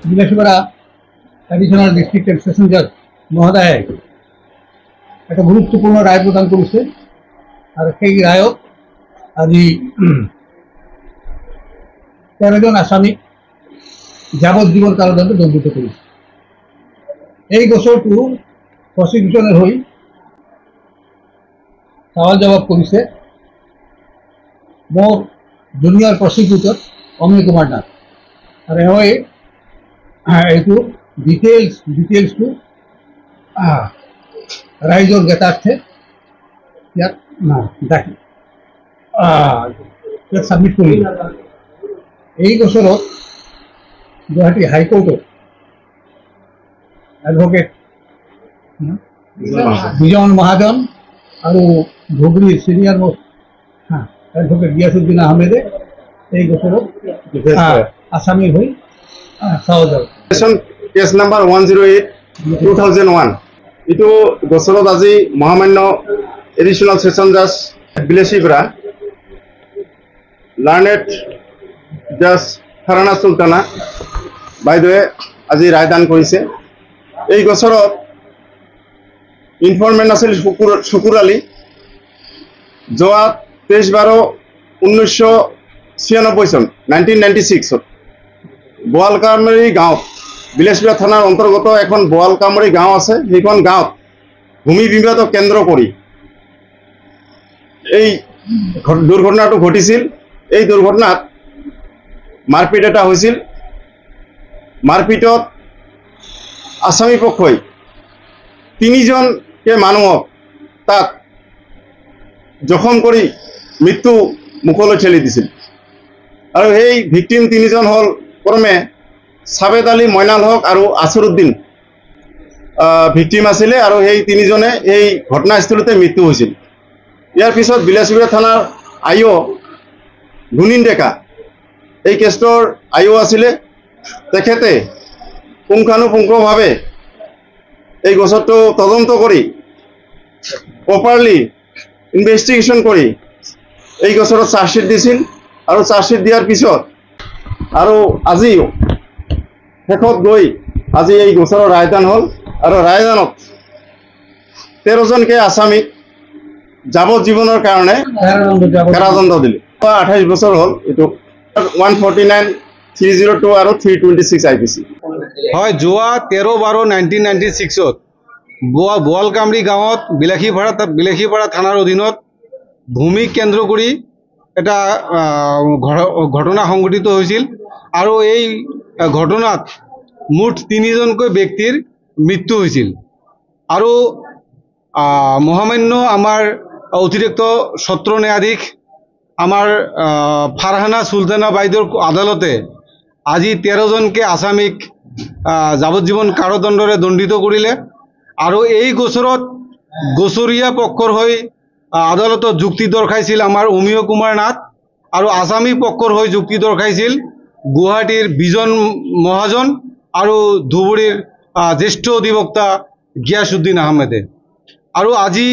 Bilasipara additional ডিস্ট্রিক্টের session জজ মহোদয় একটা গুরুত্বপূর্ণ রায় প্রদান করেছে। আর সেই রায়ত আজি 13 জন আসামি যাবজ্জীবন কারাদণ্ডে দণ্ডিত করেছে। এই গোচৰটো প্ৰসিকিউশনেৰ হয়ে সওয়াল জবাব কৰেছে মোৰ জুনিয়ৰ প্ৰসিকিউটৰ অমিয় কুমাৰ নাথ। আৰ এওঁয়ে এইটো ডিটেইলসটো ৰাইজৰ জ্ঞাতাৰ্থে ইয়াত সাবমিট কৰিলে। এই গোচৰত গুৱাহাটী হাইকোৰ্টত এডভোকেট বিজন মহাজন আৰু ধুবুৰীৰ সিনিয়ৰ মোস্ট এডভোকেট গিয়াসুদ্দিন আহমেদে এই গোচৰত আসামি হৈ সওয়াল জবাব। কেস নাম্বাৰ 108/2001 ইটো গোচৰত আজি মহামান্য এডিশনাল সেশন জাজ বিলাসীপাড়া লাৰ্নেড জাজ ফাৰহানা সুলতানা বাইদেৱে আজি ৰায়দান কৰিছে। এই গোচৰত ইনফৰমেন্ট আছিল শুকুৰ আলী। যোৱা 23/12/1996 চন 1996 বোৱালকামৰী গাঁৱত বিলাসীপাড়া থানাৰ অন্তৰ্গত এখন বোৱালকামৰী গাঁও আছে। সেইখন গাঁৱত ভূমি বিবাদক কেন্দ্ৰ কৰি এই দুৰ্ঘটনাটো ঘটিছিল। এই দুৰ্ঘটনাত মাৰপিট এটা হৈছিল। মাৰপিটত আসামী পক্ষই 3জনকে মানুহক তাত জখম কৰি মৃত্যু মুখলৈ ঠেলি দিছিল। আৰু সেই ভিকটিম 3জন হ'ল ক্ৰমে সাবেদ আলী, মইনাল হক আৰু আসৰুদ্দিন ভিকটিম আছিলে। আৰু সেই 3জনে এই ঘটনাস্থলীতে মৃত্যু হৈছিল। ইয়াৰ পিছত বিলাসীপাড়া থানাৰ আইঅ গুণিন ডেকা এই কেছটোৰ আইঅ আছিলে। তেখেতে পুংখানুপুংখভাৱে এই গোচৰটো তদন্ত কৰি প্ৰপাৰলি ইনভেষ্টিগেশ্যন কৰি এই গোচৰত চাৰ্জশ্বিট দিছিল। আৰু চাৰ্জশ্বিট দিয়াৰ পিছত আৰু আজি শেষত গৈ আজি এই গোচৰৰ ৰায়দান হ'ল। আৰু ৰায়দানত 13জনকে আসামীক যাৱজ্জীৱনৰ কাৰণে কাৰাদণ্ড দিলে। 28 বছৰ হ'ল। এইটো 149/302 আৰু 326 IPC হয়। যোৱা 13/12/1996 বোৱালকামৰী গাঁৱত বিলাসীপাড়া থানাৰ অধীনত ভূমি কেন্দ্ৰ কৰি এটা ঘটনা সংঘটিত হৈছিল। আৰু এই ঘটনাত মুঠ 3জনকৈ ব্যক্তিৰ মৃত্যু হৈছিল। আৰু মহামান্য আমাৰ অতিৰিক্ত সত্ৰ ন্যায়াধীশ আমাৰ ফাৰহানা সুলতানা বাইদেউৰ আদালতে আজি 13জনকে আসামীক যাৱজ্জীৱন কাৰাদণ্ডৰে দণ্ডিত কৰিলে। আৰু এই গোচৰত গোচৰীয়া পক্ষৰ হৈ আদালতত যুক্তি দৰ্শাইছিল আমাৰ অমিয় কুমাৰ নাথ। আৰু আসামী পক্ষৰ হৈ যুক্তি দৰ্শাইছিল গুৱাহাটীৰ বিজন মহাজন আৰু ধুবুৰীৰ জ্যেষ্ঠ অধিবক্তা গিয়াসুদ্দিন আহমেদে। আৰু আজি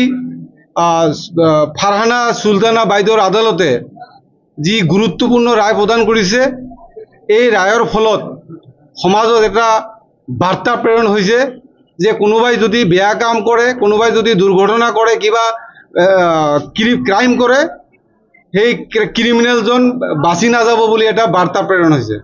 ফাৰহানা সুলতানা বাইদেউৰ আদালতে যি গুৰুত্বপূৰ্ণ ৰায় প্ৰদান কৰিছে, এই ৰায়ৰ ফলত সমাজত এটা বাৰ্তা প্ৰেৰণ হৈছে যে কোনোবাই যদি বেয়া কাম কৰে, কোনোবাই যদি দুৰ্ঘটনা কৰে, কিবা ক্ৰাইম কৰে, সেই ক্ৰিমিনেলজন বাচি নাযাব বুলি এটা বাৰ্তা প্ৰেৰণ হৈছে।